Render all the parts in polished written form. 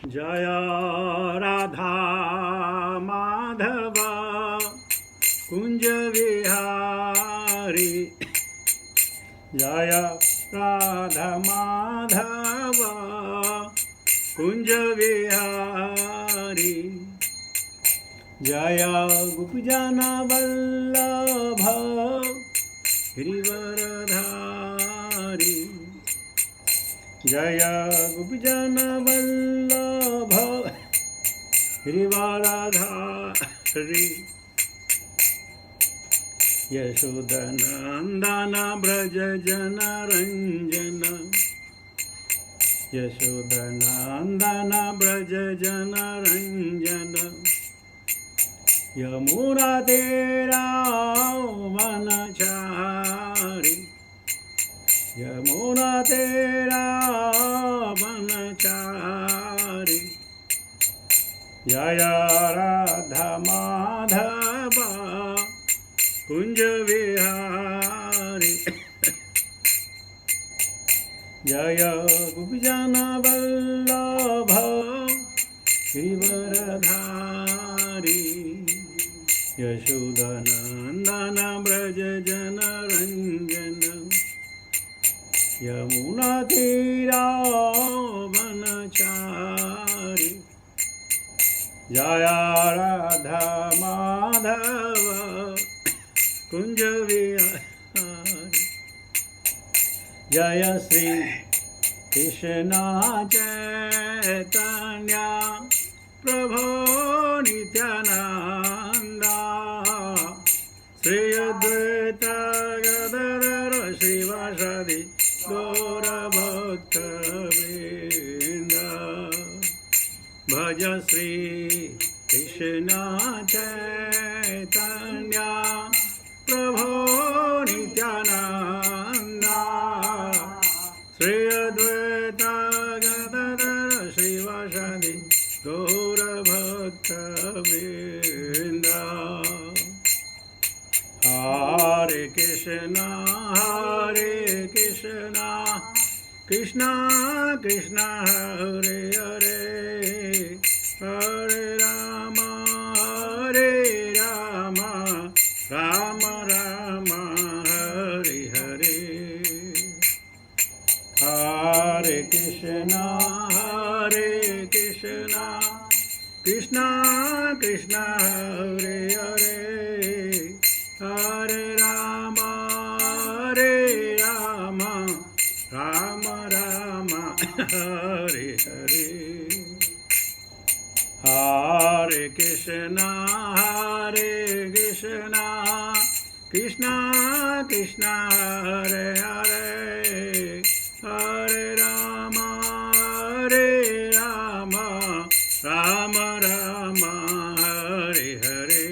जय राधा माधव कुंज विहारी। जय राधा माधव कुंज विहारी। जय गोपीजन वल्लभ गिरिवरधारी। जय गोपीजन वल्लभ गिरिवरधारी। यशोदनंदन ब्रज जन रंजन। यशोदनंदन ब्रज जन रंजन। यमुना तेरा वनचारी। यमुना तेरा वनचारी। जय राधा माधव कुंज विहारी। जय गोपीजन वल्लभ गिरिवरधारी। यशोदनंदन ब्रज जन रंजन। यमुना तीरा वनचारी। जय राधा माधव कुंज विहारी। जय श्री कृष्ण चैतन्य प्रभो नित्यानंद। श्री अद्वैत गदाधर श्रीवासादि गौरभक्तवृंद। भज श्री कृष्ण चैतन्य प्रभो नित्यानंद। श्री अद्वैत गदाधर श्रीवासादि गौरभक्तवृंद। हरे कृष्ण कृष्ण कृष्ण हरे हरे। हरे राम राम राम हरे हरे। हरे कृष्ण कृष्ण कृष्ण हरे हरे। हरे राम राम राम हरे हरे। हरे कृष्ण कृष्ण कृष्ण हरे हरे। हरे राम राम राम हरे हरे।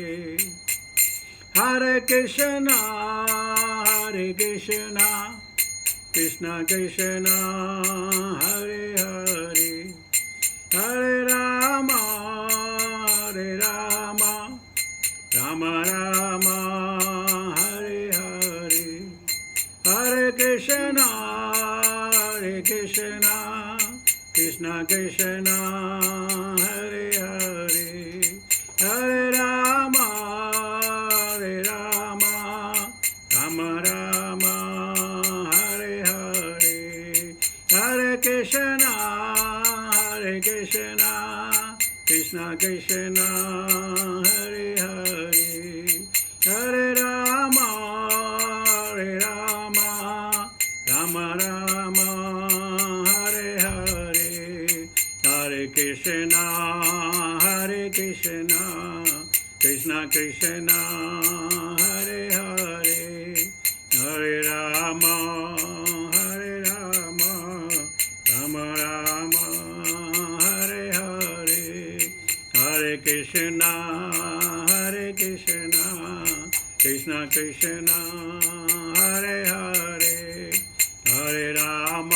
हरे कृष्ण कृष्ण कृष्ण हरे हरे। हरे राम राम राम हरे हरे। हरे कृष्ण कृष्ण कृष्ण हरे हरे। हरे राम राम राम हरे हरे। हरे कृष्ण कृष्ण कृष्ण हरे हरे। हरे राम राम राम हरे हरे। हरे कृष्ण कृष्ण कृष्ण हरे हरे। हरे राम राम राम हरे हरे। हरे कृष्ण कृष्ण कृष्ण हरे हरे। हरे राम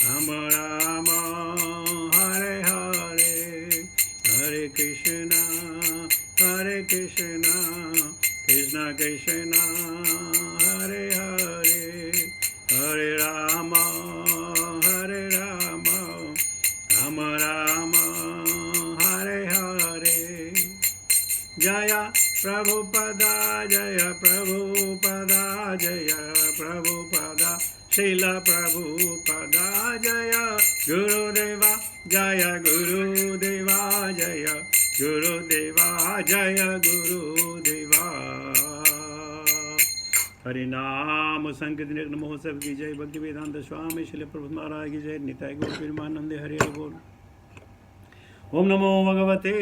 राम राम हरे हरे। हरे कृष्ण कृष्ण कृष्ण हरे हरे। हरे राम जय प्रभुपदा जय प्रभुपदा जय प्रभुपदा श्रील प्रभुपदा जय गुरुदेवा जय गुरुदेवा जय गुरुदेवा जय गुरुदेवा। हरि नाम संकीर्तन महोत्सव की जय। भक्ति वेदांत स्वामी श्रील प्रभुपाद महाराज की जय। निताय गौर प्रेमानंदे हरि बोल। ओम नमो भगवते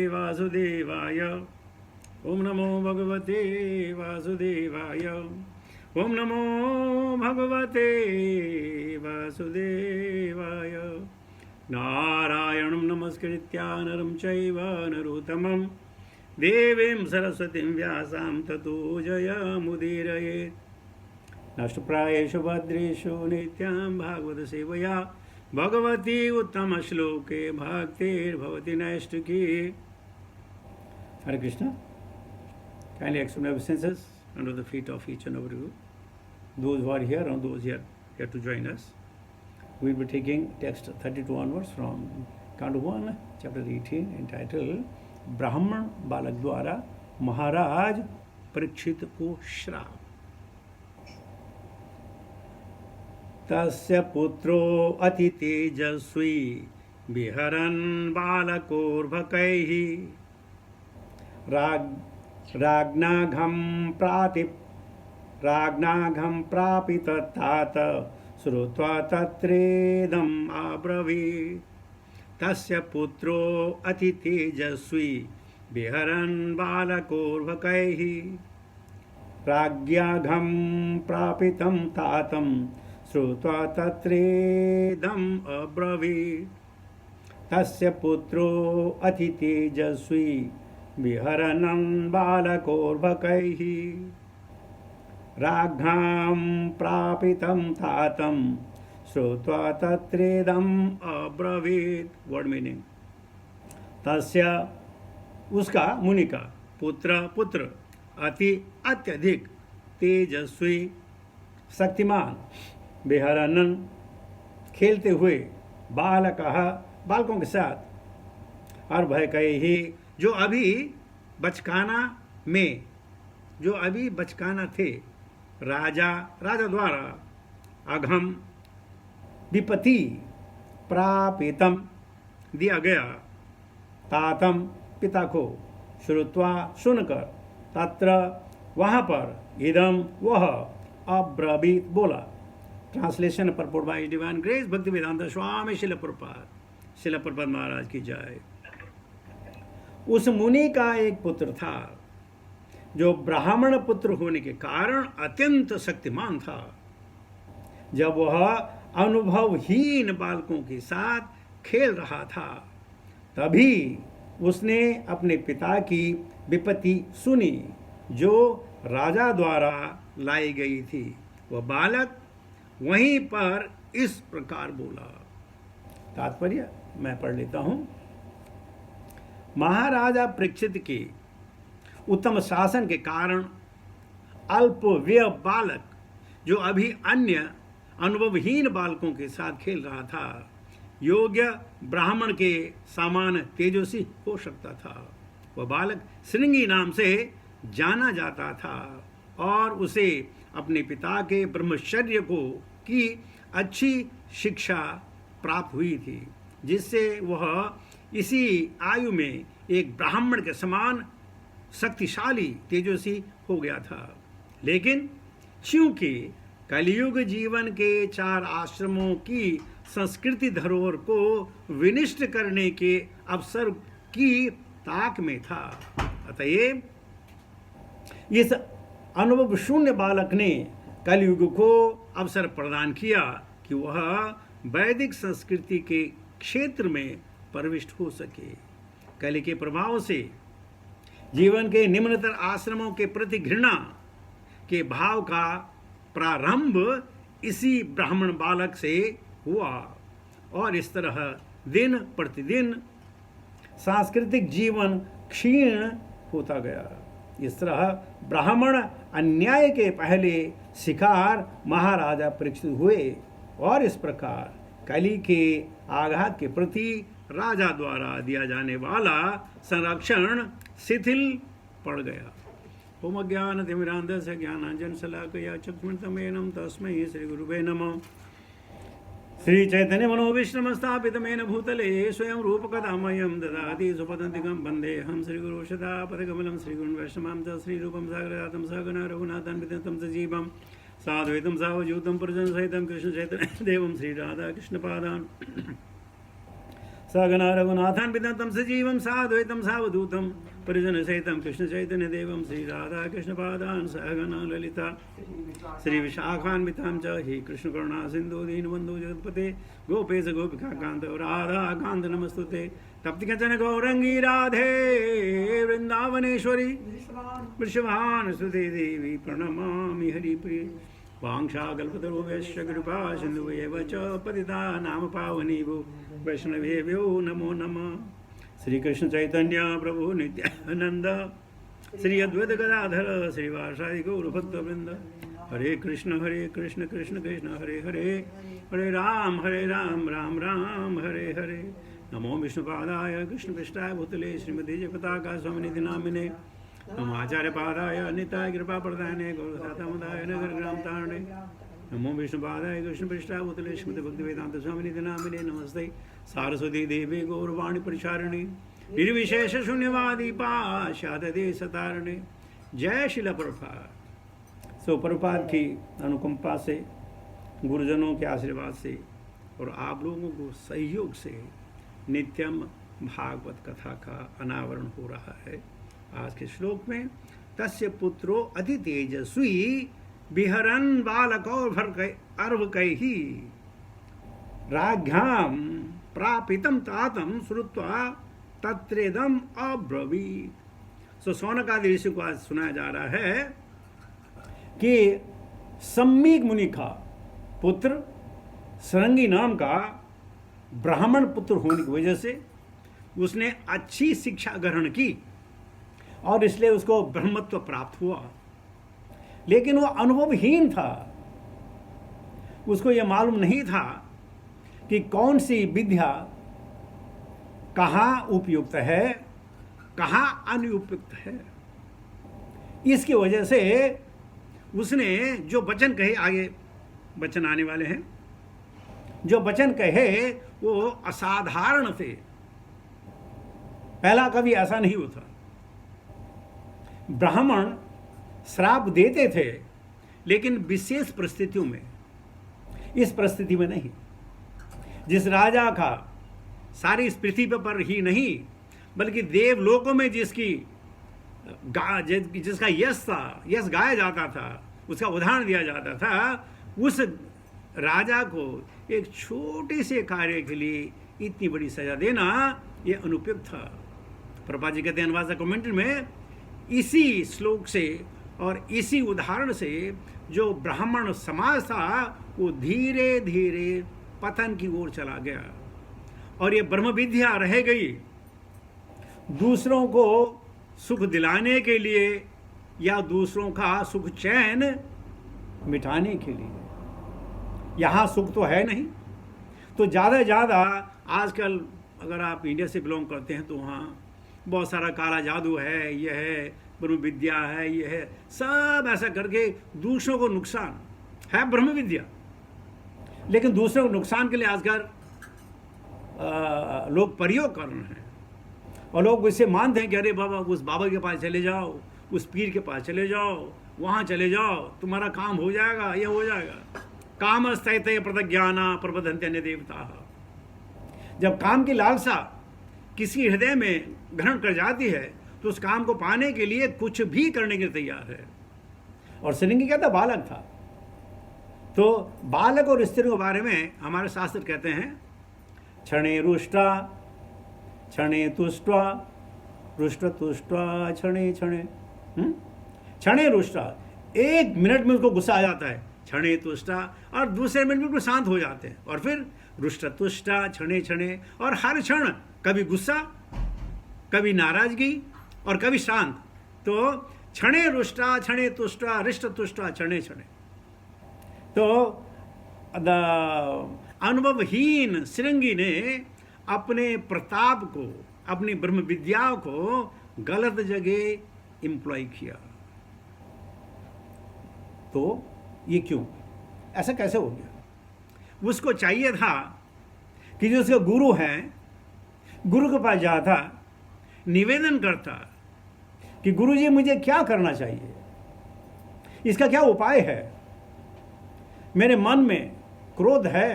वासुदेवाय। ओम नमो भगवते वासुदेवाय। ओम नमो भगवते वासुदेवाय। नारायणं नमस्कृत्य नरं चैव नरोत्तमं देवीं सरस्वतीं व्यासां ततो जयमुदीरयेत्। नष्टप्रायेषु भद्रेषु नित्यं भागवत सेवया भगवती उत्तम श्लोके भक्तिर्भवति नैष्टिकी। Hare Krishna. Kindly accept my obeisances under the feet of each and every you. Those who are here and those here to join us. We will be taking text 32 onwards from Canto 1, chapter 18, entitled Brahman Balak Dwara Maharaj Parikshit ko Shrap. तस्य पुत्रो अति तेजस्वी विहरन् बालकोर्भकैः राज्ञाघं प्रापितात श्रुत्वा तत्रेदम् अब्रवीत्। तस्य पुत्रो अति तेजस्वी विहरन् बालकोर्भकैः राज्ञाघं प्रापितं तातं श्रुत्वा तत्रेदम् अब्रवीत्। तस्य पुत्रो अति तेजस्वी विहरन् बालकोर्भकैः राज्ञां प्रापितं तातं श्रुत्वा तत्रेदम् अब्रवीत्। Word meaning. तस्य उसका मुनि का पुत्र अति अत्यधिक तेजस्वी शक्तिमान विहरन् खेलते हुए बालकों के साथ और भय कहे ही जो अभी बचकाना थे राजा द्वारा अघम विपत्ति प्रापितम दिया गया तातम पिता को श्रुत्वा सुनकर तत्र वहाँ पर इदम वह अब्रवीत बोला। Translation purport bye divine grace भक्ति वेदांत स्वामी श्रील प्रभुपाद महाराज की जय। उस मुनि का एक पुत्र था जो ब्राह्मण पुत्र होने के कारण अत्यंत शक्तिमान था। जब वह अनुभवहीन बालकों के साथ खेल रहा था तभी उसने अपने पिता की विपत्ति सुनी जो राजा द्वारा लाई गई थी। वह बालक वहीं पर इस प्रकार बोला। तात्पर्य मैं पढ़ लेता हूं। महाराजा परीक्षित के उत्तम शासन के कारण अल्पवय बालक जो अभी अन्य अनुभवहीन बालकों के साथ खेल रहा था योग्य ब्राह्मण के समान तेजस्वी हो सकता था। वह बालक श्रृंगी नाम से जाना जाता था और उसे अपने पिता के ब्रह्मचर्य की अच्छी शिक्षा प्राप्त हुई थी जिससे वह इसी आयु में एक ब्राह्मण के समान शक्तिशाली तेजस्वी हो गया था। लेकिन चूंकि कलियुग जीवन के 4 आश्रमों की संस्कृति धरोहर को विनिष्ट करने के अवसर की ताक में था अतएव इस अनुभव शून्य बालक ने कलियुग को अवसर प्रदान किया कि वह वैदिक संस्कृति के क्षेत्र में प्रविष्ट हो सके। कलि के प्रभाव से जीवन के निम्नतर आश्रमों के प्रति घृणा के भाव का प्रारंभ इसी ब्राह्मण बालक से हुआ और इस तरह दिन प्रतिदिन सांस्कृतिक जीवन क्षीण होता गया। इस तरह ब्राह्मण अन्याय के पहले शिकार महाराजा परीक्षित हुए और इस प्रकार कलि के आघात के प्रति राजा द्वारा दिया जाने वाला संरक्षण शिथिल पड़ गया। ओम ज्ञान तिमिरांधस्य ज्ञानांजन शलाकया चक्षुषमेनं तस्मै श्री गुरुवे नमः। श्री चैतन्य मनोविष्णम स्थापित मेन भूतले स्वयं रूपकदामयं ददाति सुपदन्तिकं वन्देऽहं श्रीगुरु सदा पदकमलं श्रीगुरुन् वैष्णवां च श्रीरूपं सागरजातं सहगणा रघुनाथं विततं सजीवं साद्वैतं सावधूतं परिजनसहितं कृष्णचैतन्यदेवं श्रीराधाकृष्णपादान् सहगणा रघुनाथान् विततं सजीवं साद्वैतं सावधूतं परिजनसहितं कृष्णचैतन्यदेवं श्रीराधाकृष्णपादान् सहगणा ललिता श्रीविशाखान्वितां च हि कृष्णकरुणा सिन्धु दीनबन्धु जगत्पते गोपेश गोपिकान्त राधाकान्त नमस्तुते। तप्ति कञ्चन गौरङ्गी राधे वृन्दावनेश्वरी वृषभानुसुते देवी प्रणमामि हरिप्रिये। वाञ्छाकल्पतरुभ्यश्च कृपा सिन्धुभ्येव च पतितानां पावनेभ्यो वैष्णवेभ्यो नमो नमः। श्री कृष्ण चैतन्य प्रभु नित्यानंद श्री अद्वैत गदाधर श्रीवासादि गौरभक्तवृंद। हरे कृष्ण कृष्ण कृष्ण हरे हरे, हरे राम राम राम हरे हरे। नमो विष्णुपादाय कृष्णपृष्ठाय भूतले श्रीमती जयपताका स्वामिनिधि नामिने। नमो आचार्यपादाय निताय कृपाप्रदायने गौरसातमुदाय नगरग्राम तारणे। नमो विष्णुपादाय कृष्णपृष्ठाय भूतले श्रीमती भक्तिवेदांत स्वामिनिधि नामिने। नमस्ते सारस्वती देवी गौरवाणी परिचारिणी निर्विशेष शून्यवादी पाशादेशतारणे। जय शिला प्रभुपाद। सो प्रभुपाद की अनुकंपा से, गुरुजनों के आशीर्वाद से और आप लोगों को सहयोग से नित्यम भागवत कथा का अनावरण हो रहा है। आज के श्लोक में तस्य पुत्रो अति तेजस्वी बिहरन बालको अर्भकैहि राज्ञां प्रापितं तातं श्रुत्वा तत्रेदम अब्रवीत। सो शौनकादि ऋषि को आज सुनाया जा रहा है कि सम्मीक मुनि का पुत्र सरंगी नाम का ब्राह्मण पुत्र होने की वजह से उसने अच्छी शिक्षा ग्रहण की और इसलिए उसको ब्रह्मत्व प्राप्त हुआ। लेकिन वो अनुभवहीन था, उसको यह मालूम नहीं था कि कौन सी विद्या कहाँ उपयुक्त है, कहाँ अनुपयुक्त है। इसकी वजह से उसने जो वचन कहे, आगे वचन आने वाले हैं, जो वचन कहे वो असाधारण थे। पहला कभी ऐसा नहीं होता। ब्राह्मण श्राप देते थे लेकिन विशेष परिस्थितियों में, इस परिस्थिति में नहीं। जिस राजा का सारी इस पृथ्वी पर ही नहीं बल्कि देवलोकों में जिसका यश गाया जाता था, उसका उदाहरण दिया जाता था, उस राजा को एक छोटे से कार्य के लिए इतनी बड़ी सजा देना यह अनुपयुक्त था। प्रभुपाद जी कहते हैं अनुवाद कमेंट्री में, इसी श्लोक से और इसी उदाहरण से जो ब्राह्मण समाज था वो धीरे धीरे पतन की ओर चला गया और ये ब्रह्म विद्या रह गई दूसरों को सुख दिलाने के लिए या दूसरों का सुख चैन मिटाने के लिए। यहाँ सुख तो है नहीं, तो ज़्यादा से ज़्यादा आजकल अगर आप इंडिया से बिलोंग करते हैं तो वहाँ बहुत सारा काला जादू है, यह है ब्रह्म विद्या है, यह है, सब ऐसा करके दूसरों को नुकसान है ब्रह्म विद्या। लेकिन दूसरों को नुकसान के लिए आजकल लोग प्रयोग कर रहे हैं और लोग इससे मानते हैं कि अरे बाबा उस बाबा के पास चले जाओ, उस पीर के पास चले जाओ, वहाँ चले जाओ, तुम्हारा काम हो जाएगा, यह हो जाएगा। काम स्थैतय प्रतिज्ञाना प्रबंधन्ते अन्य देवता। जब काम की लालसा किसी हृदय में ग्रहण कर जाती है तो उस काम को पाने के लिए कुछ भी करने के लिए तैयार है। और श्रृंगी क्या था? बालक था। तो बालक और स्त्री के बारे में हमारे शास्त्र कहते हैं, क्षणे रुष्टा क्षणे तुष्टा रुष्ट तुष्टा क्षणे क्षणे। क्षणे रुष्टा, 1 मिनट में उसको गुस्सा आ जाता है, क्षणे तुष्टा, और दूसरे मिनट में बिल्कुल शांत हो जाते हैं। और फिर रुष्ट तुष्टा क्षणे क्षणे, और हर क्षण कभी गुस्सा, कभी नाराजगी और कभी शांत। तो क्षणे रुष्टा क्षणे तुष्टा रिष्ट तुष्टा क्षणे क्षणे। तो अनुभवहीन श्रृंगी ने अपने प्रताप को, अपनी ब्रह्म विद्या को गलत जगह इंप्लॉय किया। तो ये क्यों, ऐसा कैसे हो गया? उसको चाहिए था कि जो उसका गुरु है, गुरु के पास जाता, निवेदन करता कि गुरु जी मुझे क्या करना चाहिए, इसका क्या उपाय है, मेरे मन में क्रोध है,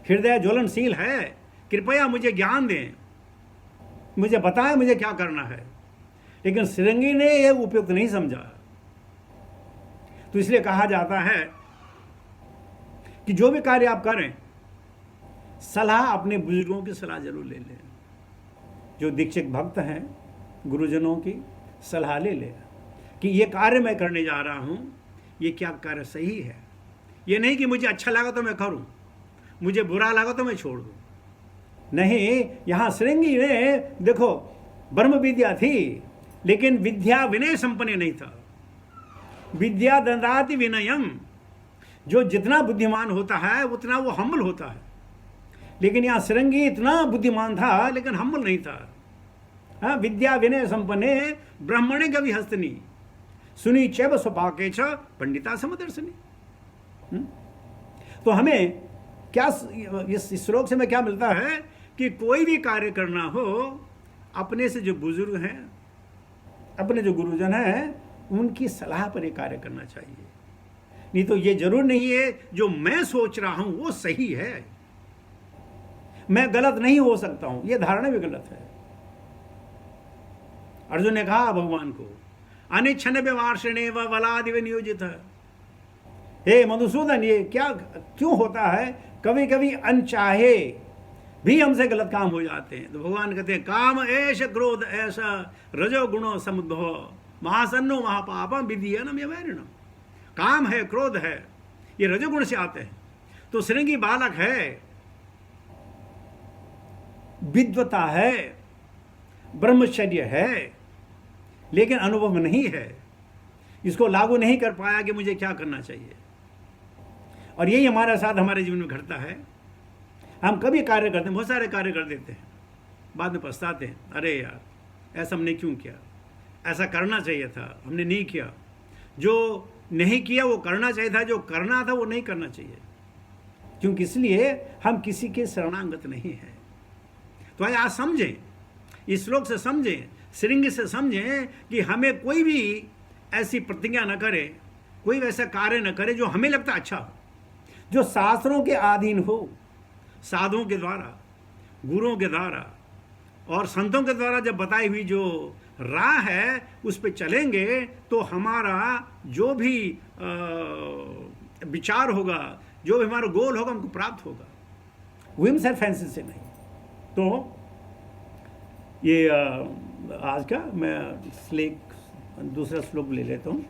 हृदय ज्वलनशील है, कृपया मुझे ज्ञान दें, मुझे बताएं मुझे क्या करना है। लेकिन श्रृंगी ने यह उपयुक्त नहीं समझा। तो इसलिए कहा जाता है कि जो भी कार्य आप करें, सलाह अपने बुजुर्गों की सलाह जरूर ले लें। जो दीक्षित भक्त हैं, गुरुजनों की सलाह ले लें कि ये कार्य मैं करने जा रहा हूं, ये क्या कार्य सही है। ये नहीं कि मुझे अच्छा लगा तो मैं करूं, मुझे बुरा लगा तो मैं छोड़ दूं। नहीं, यहां श्रृंगी ने देखो ब्रह्म विद्या थी, लेकिन विद्या विनय संपन्न नहीं था। विद्या दंडाति विनयम, जो जितना बुद्धिमान होता है उतना वो हम्बल होता है। लेकिन यहाँ श्रृंगी इतना बुद्धिमान था लेकिन हम्बल नहीं था। हाँ, विद्या विनय संपन्ने ब्राह्मणे कवि हस्तनी सुनी चैव स्वपाके च पंडिता समदर्शनी। तो हमें क्या इस श्लोक से हमें क्या मिलता है कि कोई भी कार्य करना हो, अपने से जो बुजुर्ग हैं, अपने जो गुरुजन हैं, उनकी सलाह पर ये कार्य करना चाहिए। नहीं तो ये जरूर नहीं है जो मैं सोच रहा हूं वो सही है, मैं गलत नहीं हो सकता हूं, ये धारणा भी गलत है। अर्जुन ने कहा भगवान को, अनिच्छन व्यवार्षणे व वलादिव नियोजित, हे मधुसूदन ये क्या क्यों होता है, कभी कभी अनचाहे भी हमसे गलत काम हो जाते हैं। तो भगवान कहते हैं, काम ऐश क्रोध ऐसा रजो गुणो समुद्भव महासन्नो महापापम विधीयनम यवैरिणम। काम है, क्रोध है, ये रजोगुण से आते हैं। तो श्रृंगी बालक है, विद्वता है, ब्रह्मचर्य है, लेकिन अनुभव नहीं है, इसको लागू नहीं कर पाया कि मुझे क्या करना चाहिए। और यही हमारे साथ हमारे जीवन में घटता है। हम कभी कार्य करते हैं, बहुत सारे कार्य कर देते हैं, बाद में पछताते हैं, अरे यार ऐसा हमने क्यों किया, ऐसा करना चाहिए था, हमने नहीं किया। जो नहीं किया वो करना चाहिए था, जो करना था वो नहीं करना चाहिए, क्योंकि इसलिए हम किसी के शरणागत नहीं हैं। तो आज समझें, इस श्लोक से समझें, श्रृंगी से समझें कि हमें कोई भी ऐसी प्रतिज्ञा न करे, कोई वैसा कार्य न करे जो हमें लगता अच्छा हो, जो शास्त्रों के अधीन हो, साधुओं के द्वारा, गुरुओं के द्वारा और संतों के द्वारा जब बताई हुई जो राह है उस पे चलेंगे तो हमारा जो भी विचार होगा, जो भी हमारा गोल होगा, हमको प्राप्त होगा, विम सर फैंसी से नहीं। तो ये आज का मैं दूसरा श्लोक ले लेता हूँ।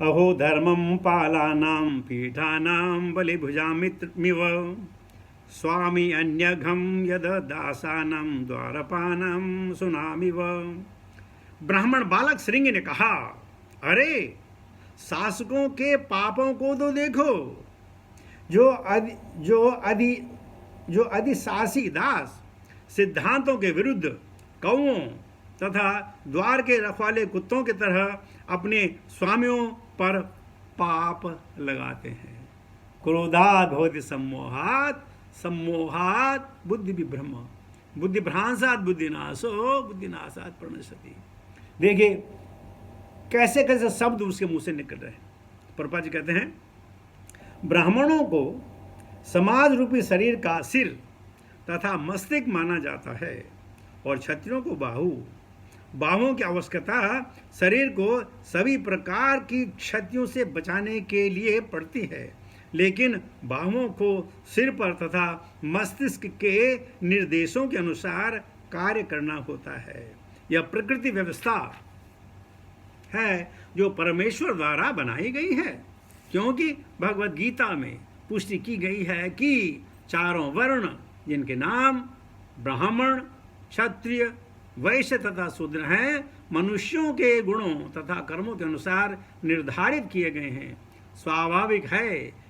अहो धर्मं पालानां पीठानां बलिभुजामिव स्वामी अन्यघम यद दासानम द्वारपानम सुनामिव। ब्राह्मण बालक श्रृंगी ने कहा, अरे शासकों के पापों को तो देखो, जो अधिशासी दास सिद्धांतों के विरुद्ध कौओं तथा द्वार के रखवाले कुत्तों की तरह अपने स्वामियों पर पाप लगाते हैं। क्रोधात् भवति सम्मोहात्, सम्मोहात् बुद्धि विभ्रम, बुद्धिभ्रांसात् बुद्धिनाशो, बुद्धिनाशात् प्रणश्यति। देखिए कैसे कैसे शब्द उसके मुंह से निकल रहे हैं। प्रभुपाद जी कहते हैं, ब्राह्मणों को समाज रूपी शरीर का सिर तथा मस्तिष्क माना जाता है और क्षत्रियों को बाहुओं की आवश्यकता शरीर को सभी प्रकार की क्षतियों से बचाने के लिए पड़ती है, लेकिन बाहुओं को सिर पर तथा मस्तिष्क के निर्देशों के अनुसार कार्य करना होता है। यह प्रकृति व्यवस्था है जो परमेश्वर द्वारा बनाई गई है, क्योंकि भगवत गीता में पुष्टि की गई है कि चारों वर्ण जिनके नाम ब्राह्मण, क्षत्रिय, वैश्य तथा शूद्र हैं, मनुष्यों के गुणों तथा कर्मों के अनुसार निर्धारित किए गए हैं। स्वाभाविक है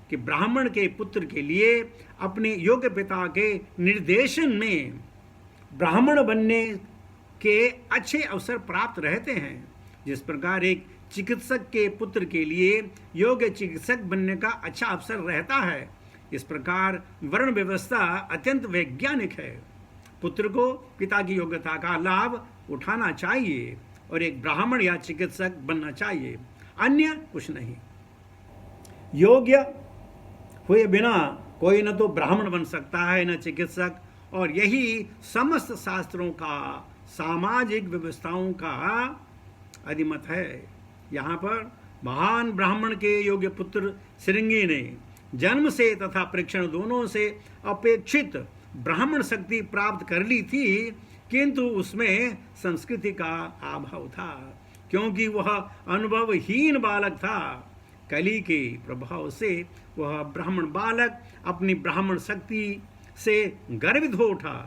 कि ब्राह्मण के पुत्र के लिए अपने योग्य पिता के निर्देशन में ब्राह्मण बनने के अच्छे अवसर प्राप्त रहते हैं। जिस प्रकार एक चिकित्सक के पुत्र के लिए योग्य चिकित्सक बनने का अच्छा अवसर रहता है, इस प्रकार वर्ण व्यवस्था अत्यंत वैज्ञानिक है। पुत्र को पिता की योग्यता का लाभ उठाना चाहिए और एक ब्राह्मण या चिकित्सक बनना चाहिए, अन्य कुछ नहीं। योग्य हुए बिना कोई न तो ब्राह्मण बन सकता है न चिकित्सक, और यही समस्त शास्त्रों का सामाजिक व्यवस्थाओं का अधिमत है। यहाँ पर महान ब्राह्मण के योग्य पुत्र श्रृंगी ने जन्म से तथा प्रेक्षण दोनों से अपेक्षित ब्राह्मण शक्ति प्राप्त कर ली थी, किंतु उसमें संस्कृति का अभाव था, क्योंकि वह अनुभवहीन बालक था। कली के प्रभाव से वह ब्राह्मण बालक अपनी ब्राह्मण शक्ति से गर्वित हो उठा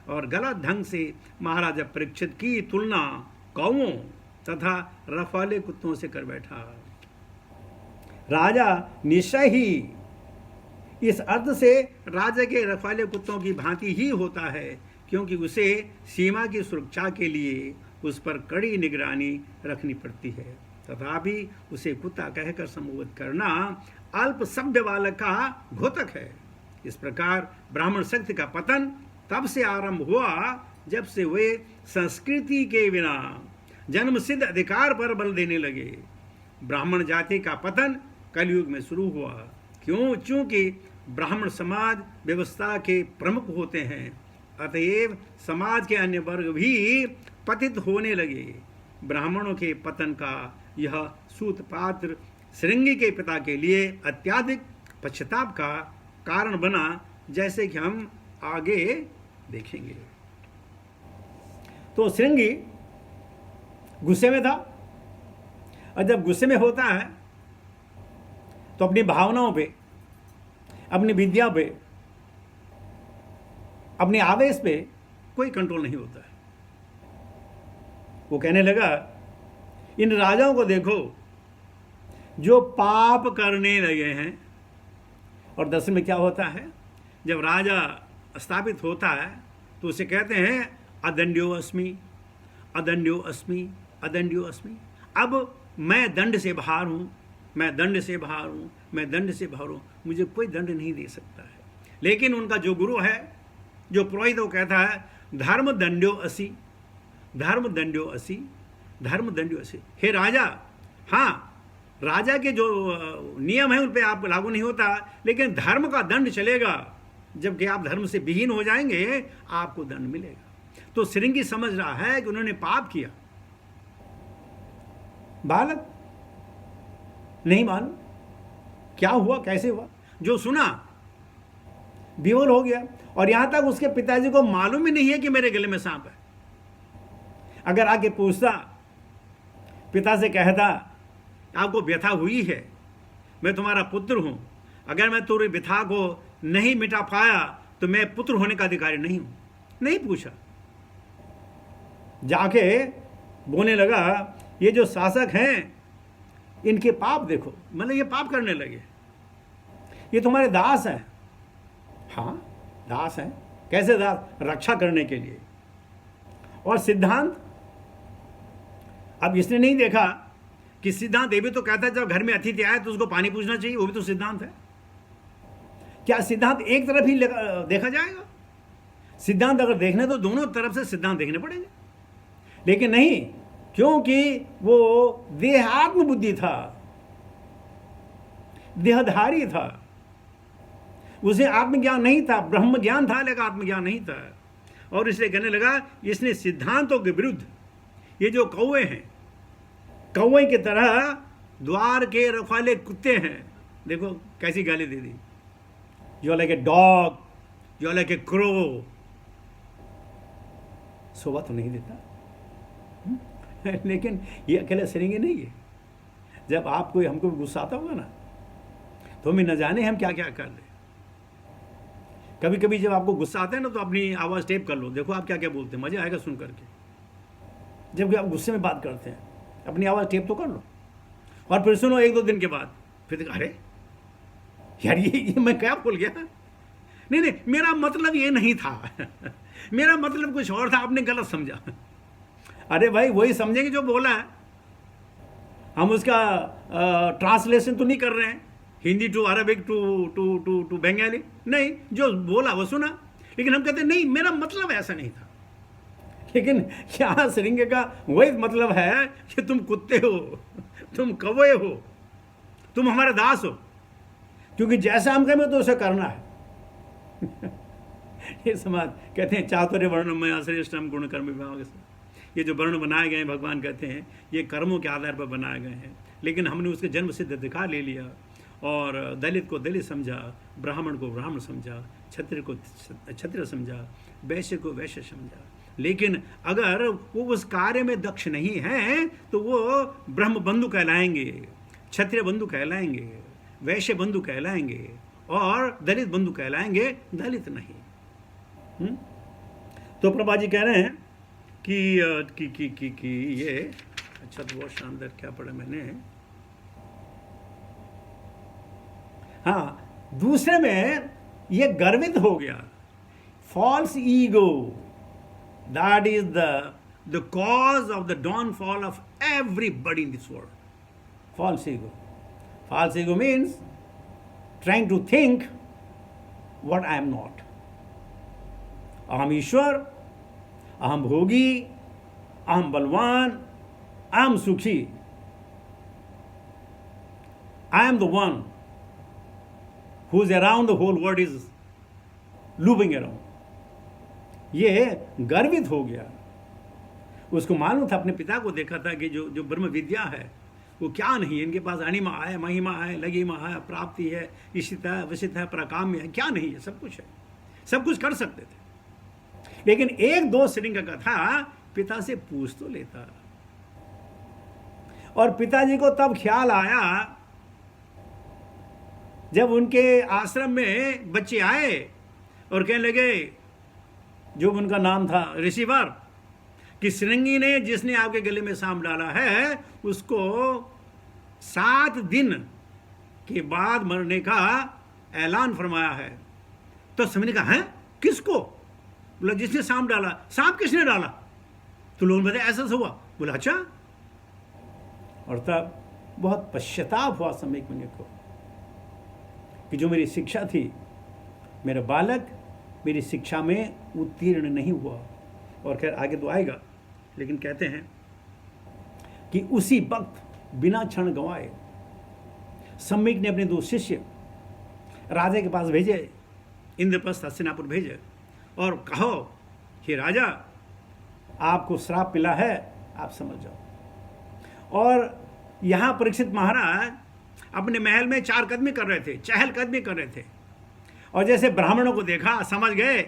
और गलत ढंग से महाराजा परीक्षित की तुलना कौओं तथा रफाले कुत्तों से कर बैठा। राजा निश्चय ही इस अर्थ से राजा के रफाले कुत्तों की भांति ही होता है, क्योंकि उसे सीमा की सुरक्षा के लिए उस पर कड़ी निगरानी रखनी पड़ती है। तथापि उसे कुत्ता कहकर संबोधित करना अल्प सभ्य बालक का घोतक है। इस प्रकार ब्राह्मण शक्ति का पतन तब से आरंभ हुआ जब से वे संस्कृति के बिना जन्म सिद्ध अधिकार पर बल देने लगे। ब्राह्मण जाति का पतन कलयुग में शुरू हुआ, क्योंकि ब्राह्मण समाज व्यवस्था के प्रमुख होते हैं, अतएव समाज के अन्य वर्ग भी पतित होने लगे। ब्राह्मणों के पतन का यह सूतपात्र श्रृंगी के पिता के लिए अत्यधिक पश्चाताप का कारण बना, जैसे कि हम आगे देखेंगे। तो श्रृंगी गुस्से में था, और जब गुस्से में होता है तो अपनी भावनाओं पे, अपनी विद्या पे, अपने आवेश पे कोई कंट्रोल नहीं होता है। वो कहने लगा, इन राजाओं को देखो जो पाप करने लगे हैं। और दस में क्या होता है, जब राजा स्थापित होता है तो उसे कहते हैं अदंड्यो अस्मि, अदंड्यो अस्मि, अदंड्यो अस्मि। अब मैं दंड से बाहर हूँ, मैं दंड से बाहर हूँ, मैं दंड से बाहर हूँ, मुझे कोई दंड नहीं दे सकता है। लेकिन उनका जो गुरु है, जो पुरोहित, वो कहता है धर्म दंड्यो असि, धर्म दंड्यो असि, धर्म दंड्यो असि। हे राजा, हाँ, राजा के जो नियम है उन पे आप लागू नहीं होता, लेकिन धर्म का दंड चलेगा। जबकि आप धर्म से विहीन हो जाएंगे, आपको दंड मिलेगा। तो श्रृंगी समझ रहा है कि उन्होंने पाप किया। बालक नहीं मालूम क्या हुआ, कैसे हुआ, जो सुना विवल हो गया। और यहां तक उसके पिताजी को मालूम ही नहीं है कि मेरे गले में सांप है। अगर आके पूछता, पिता से कहता, आपको व्यथा हुई है, मैं तुम्हारा पुत्र हूं, अगर मैं तुम्हारी व्यथा को नहीं मिटा पाया तो मैं पुत्र होने का अधिकारी नहीं हूं। नहीं पूछा, जाके बोलने लगा, ये जो शासक हैं इनके पाप देखो, मतलब ये पाप करने लगे, ये तुम्हारे दास हैं। हाँ, दास हैं। कैसे दास? रक्षा करने के लिए। और सिद्धांत, अब इसने नहीं देखा कि सिद्धांत ये भी तो कहता है जब घर में अतिथि आए तो उसको पानी पूछना चाहिए, वो भी तो सिद्धांत है। क्या सिद्धांत एक तरफ ही देखा जाएगा? सिद्धांत अगर देखने तो दोनों तरफ से सिद्धांत देखने पड़ेंगे, लेकिन नहीं, क्योंकि वो देहात्म बुद्धि था, देहधारी था, उसे आत्मज्ञान नहीं था। ब्रह्म ज्ञान था लेकिन आत्मज्ञान नहीं था। और इसलिए कहने लगा, इसने सिद्धांतों के विरुद्ध ये जो कौवे हैं, कौवे की तरह द्वार के रखवाले कुत्ते हैं, देखो कैसी गाली दे दी, you like a dog, you like a crow. शोभा तो नहीं देता। लेकिन ये अकेले श्रृंगी नहीं है। जब आपको हमको गुस्सा आता होगा ना, तो हमें न जाने हम क्या क्या कर ले। कभी कभी जब आपको गुस्सा आता है ना, तो अपनी आवाज़ टेप कर लो, देखो आप क्या क्या बोलते हैं, मज़ा आएगा सुन करके। जब आप गुस्से में बात करते हैं, अपनी आवाज़ टेप तो कर लो, और फिर सुनो 1-2 दिन के बाद, फिर देखो, अरे यार ये मैं क्या भूल गया? नहीं नहीं, मेरा मतलब ये नहीं था। मेरा मतलब कुछ और था, आपने गलत समझा। अरे भाई वही समझेंगे जो बोला है, हम उसका ट्रांसलेशन तो नहीं कर रहे हैं, Hindi to Arabic to to to to Bengali, नहीं, जो बोला वो सुना। लेकिन हम कहते हैं नहीं, मेरा मतलब ऐसा नहीं था। लेकिन यहाँ श्रृंग का वही मतलब है कि तुम कुत्ते हो, तुम कौवे हो, तुम हमारे दास हो, क्योंकि जैसा हम कहें तो उसे करना है। ये समाज कहते हैं चातुर्य वर्ण में श्रेष्ठम गुण कर्म विभाग से, ये जो वर्ण बनाए गए हैं भगवान कहते हैं ये कर्मों के आधार पर बनाए गए हैं। लेकिन हमने उसके जन्म सिद्ध अधिकार ले लिया और दलित को दलित समझा, ब्राह्मण को ब्राह्मण समझा, क्षत्रिय को क्षत्रिय समझा, वैश्य को वैश्य समझा। लेकिन अगर वो उस कार्य में दक्ष नहीं है तो वो ब्रह्म बंधु कहलाएंगे, क्षत्रिय बंधु कहलाएंगे, वैश्य बंधु कहलाएंगे और दलित बंधु कहलाएंगे, दलित नहीं। तो प्रभा जी कह रहे हैं कि ये अच्छा, तो बहुत शानदार क्या पढ़ा मैंने। हाँ, दूसरे में ये गर्वित हो गया, false ego, that is the cause of the downfall of everybody in this world. False ego, false ego means trying to think what I am not. अहम ईश्वर, अहम भोगी, अहम बलवान, अहम सुखी, I am the one who is around the whole world is looping around. ये गर्वित हो गया। उसको मालूम था, अपने पिता को देखा था कि जो ब्रह्म विद्या है वो क्या नहीं है, इनके पास अणिमा है, महिमा है, लघिमा है, प्राप्ति है, इशिता है, वशिता है, प्रकाम्य है, क्या नहीं है, सब कुछ है, सब कुछ कर सकते थे। लेकिन एक दो श्रृंग का था, पिता से पूछ तो लेता। और पिताजी को तब ख्याल आया जब उनके आश्रम में बच्चे आए और कहने लगे, जो उनका नाम था ऋषिवर, कि श्रृंगी ने जिसने आपके गले में सांप डाला है उसको 7 दिन के बाद मरने का ऐलान फरमाया है। तो समझने कहा है किसको? बोला जिसने सांप डाला। सांप किसने डाला? तो लोगों ने बताया ऐसा हुआ। बोला अच्छा। और तब बहुत पश्चाताप हुआ समय को कि जो मेरी शिक्षा थी, मेरा बालक मेरी शिक्षा में उत्तीर्ण नहीं हुआ। और खैर आगे तो आएगा, लेकिन कहते हैं कि उसी वक्त बिना क्षण गंवाए सम्यक ने अपने 2 शिष्य राजा के पास भेजे, इंद्रप्रस्थ हस्तिनापुर भेजे और कहो कि राजा आपको श्राप मिला है, आप समझ जाओ। और यहाँ परीक्षित महाराज अपने महल में 4 कदमी कर रहे थे, चहल कदमी कर रहे थे, और जैसे ब्राह्मणों को देखा समझ गए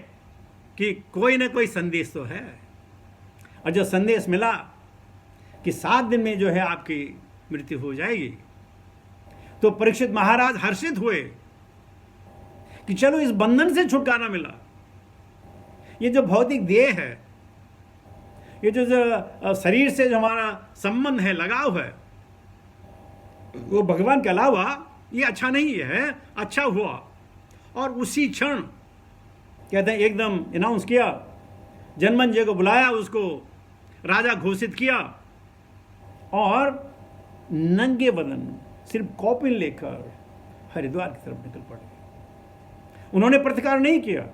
कि कोई ना कोई संदेश तो है। और जो संदेश मिला कि 7 दिन में जो है आपकी मृत्यु हो जाएगी, तो परीक्षित महाराज हर्षित हुए कि चलो इस बंधन से छुटकारा मिला। ये जो भौतिक देह है, ये जो शरीर से जो हमारा संबंध है, लगाव है, वो भगवान के अलावा ये अच्छा नहीं है, अच्छा हुआ। और उसी क्षण कहते हैं एकदम अनाउंस किया, जनमंजय को बुलाया, उसको राजा घोषित किया और नंगे बदन सिर्फ कॉपिन लेकर हरिद्वार की तरफ निकल पड़े। उन्होंने प्रतिकार नहीं किया,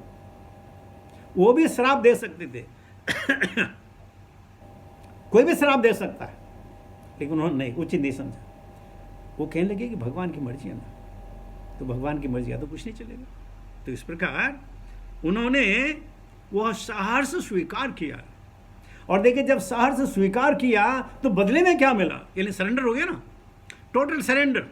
वो भी श्राप दे सकते थे। कोई भी श्राप दे सकता है, लेकिन उन्होंने नहीं, उचित नहीं समझा। वो कहने लगे कि भगवान की मर्जी है ना, तो भगवान की मर्जी है तो कुछ नहीं चलेगा। तो इस प्रकार उन्होंने वह सहर्ष स्वीकार किया। और देखिए जब सहर्ष स्वीकार किया तो बदले में क्या मिला, यानी सरेंडर हो गया ना, टोटल सरेंडर।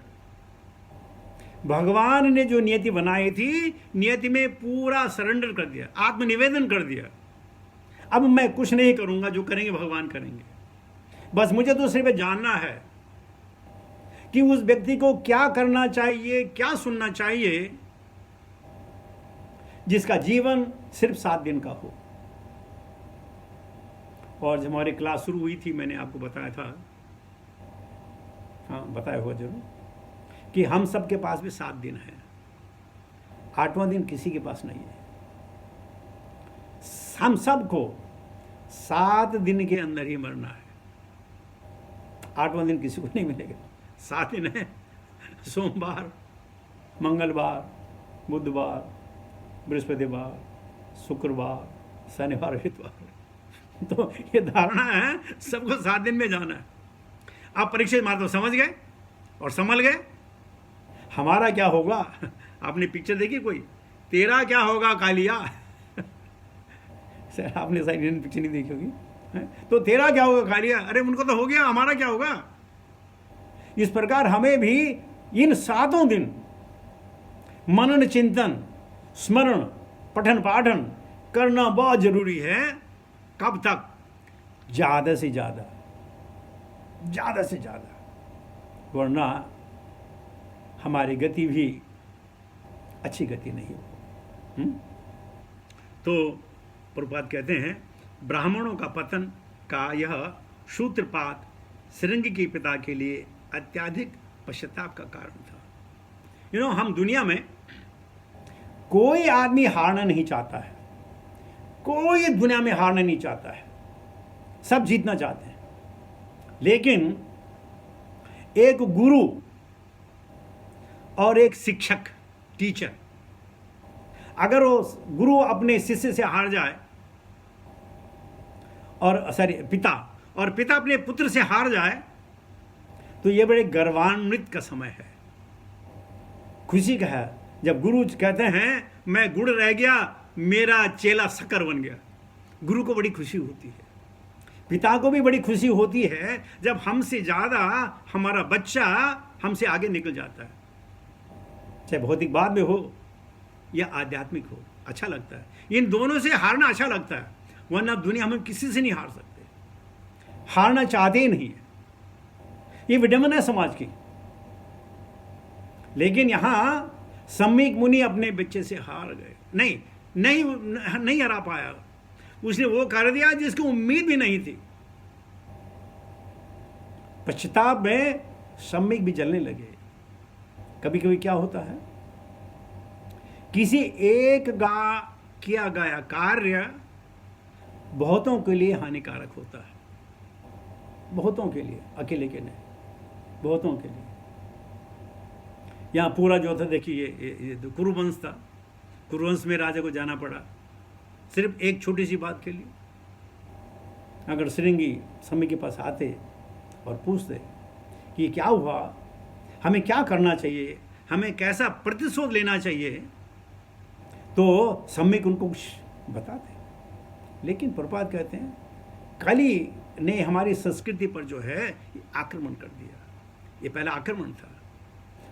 भगवान ने जो नियति बनाई थी, नियति में पूरा सरेंडर कर दिया, आत्मनिवेदन कर दिया। अब मैं कुछ नहीं करूंगा, जो करेंगे भगवान करेंगे। बस मुझे तो सिर्फ जानना है कि उस व्यक्ति को क्या करना चाहिए, क्या सुनना चाहिए, जिसका जीवन सिर्फ 7 दिन का हो। और जब हमारी क्लास शुरू हुई थी, मैंने आपको बताया था, हाँ बताया हुआ जरूर, कि हम सब के पास भी 7 दिन है। 8वां दिन किसी के पास नहीं है। हम सबको 7 दिन के अंदर ही मरना है। 8वां दिन किसी को नहीं मिलेगा। 7 दिन है, सोमवार, मंगलवार, बुधवार, बृहस्पतिवार, शुक्रवार, शनिवार, इतवार। तो ये धारणा है सबको 7 दिन में जाना है। आप परीक्षित महाराज तो समझ गए और संभल गए। हमारा क्या होगा? आपने पिक्चर देखी कोई? तेरा क्या होगा कालिया? सर आपने शायद इंडियन पिक्चर नहीं देखी होगी। तो तेरा क्या होगा कालिया? अरे उनको तो हो गया, हमारा क्या होगा? इस प्रकार हमें भी इन 7 दिन मनन, चिंतन, स्मरण, पठन पाठन करना बहुत जरूरी है। कब तक? ज्यादा से ज्यादा, ज्यादा से ज्यादा, वरना हमारी गति भी अच्छी गति नहीं हो। तो प्रभुपाद कहते हैं ब्राह्मणों का पतन का यह सूत्रपात श्रृंगी के पिता के लिए अत्यधिक पश्चाताप का कारण था। हम दुनिया में कोई आदमी हारना नहीं चाहता है। कोई दुनिया में हारना नहीं चाहता है, सब जीतना चाहते हैं। लेकिन एक गुरु और एक शिक्षक, टीचर, अगर वो गुरु अपने शिष्य से हार जाए और पिता अपने पुत्र से हार जाए, तो यह बड़े गर्वान्वित का समय है, खुशी का है। जब गुरु कहते हैं मैं गुड़ रह गया, मेरा चेला शक्कर बन गया, गुरु को बड़ी खुशी होती है। पिता को भी बड़ी खुशी होती है जब हमसे ज्यादा हमारा बच्चा हमसे आगे निकल जाता है, चाहे भौतिक बात में हो या आध्यात्मिक हो। अच्छा लगता है, इन दोनों से हारना अच्छा लगता है, वरना दुनिया में किसी से नहीं हार सकते, हारना चाहते ही नहीं है। ये विडंबना है समाज की। लेकिन यहां सम्मिक मुनि अपने बच्चे से हार गए, नहीं हरा पाया। उसने वो कर दिया जिसकी उम्मीद भी नहीं थी। पश्चाताप में सम्मिक भी जलने लगे। कभी कभी क्या होता है, किसी एक किया गया कार्य बहुतों के लिए हानिकारक होता है, बहुतों के लिए, अकेले के नहीं, बहुतों के लिए। यहाँ पूरा जो था देखिए, ये तो कुरुवंश था। कुरुवंश में राजा को जाना पड़ा सिर्फ एक छोटी सी बात के लिए। अगर श्रृंगी सम्मिक के पास आते और पूछते कि क्या हुआ, हमें क्या करना चाहिए, हमें कैसा प्रतिशोध लेना चाहिए, तो सम्मिक उनको कुछ बताते। लेकिन प्रभुपाद कहते हैं कली ने हमारी संस्कृति पर जो है आक्रमण कर दिया। ये पहला आक्रमण था।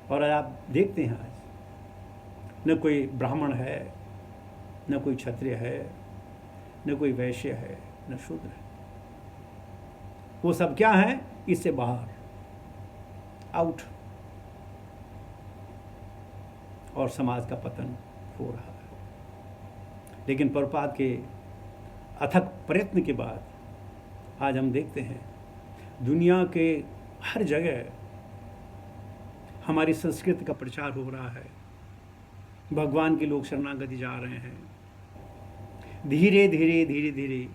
और आप देखते हैं आज न कोई ब्राह्मण है, न कोई क्षत्रिय है, न कोई वैश्य है, न शूद्र है। वो सब क्या है? इससे बाहर, आउट। और समाज का पतन हो रहा है। लेकिन प्रभुपाद के अथक प्रयत्न के बाद आज हम देखते हैं दुनिया के हर जगह हमारी संस्कृति का प्रचार हो रहा है। भगवान के लोग शरणागति जा रहे हैं। धीरे धीरे धीरे धीरे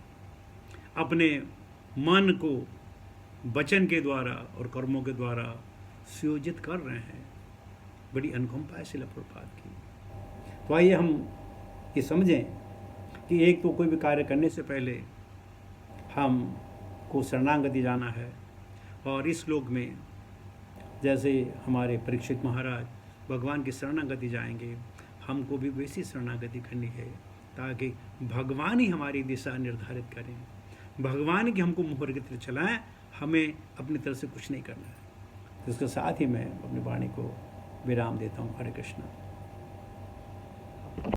अपने मन को वचन के द्वारा और कर्मों के द्वारा सुयोजित कर रहे हैं। बड़ी अनुकंपा है शिला प्रभुपाद की। तो आइए हम ये समझें कि एक तो कोई भी कार्य करने से पहले हम को शरणागति जाना है। और इस श्लोक में जैसे हमारे परीक्षित महाराज भगवान की शरणागति जाएंगे, हमको भी वैसी शरणागति करनी है, ताकि भगवान ही हमारी दिशा निर्धारित करें, भगवान की हमको मोहर की तरफ चलाएं, हमें अपनी तरफ से कुछ नहीं करना है। तो इसके साथ ही मैं अपनी वाणी को विराम देता हूँ। हरे कृष्णा।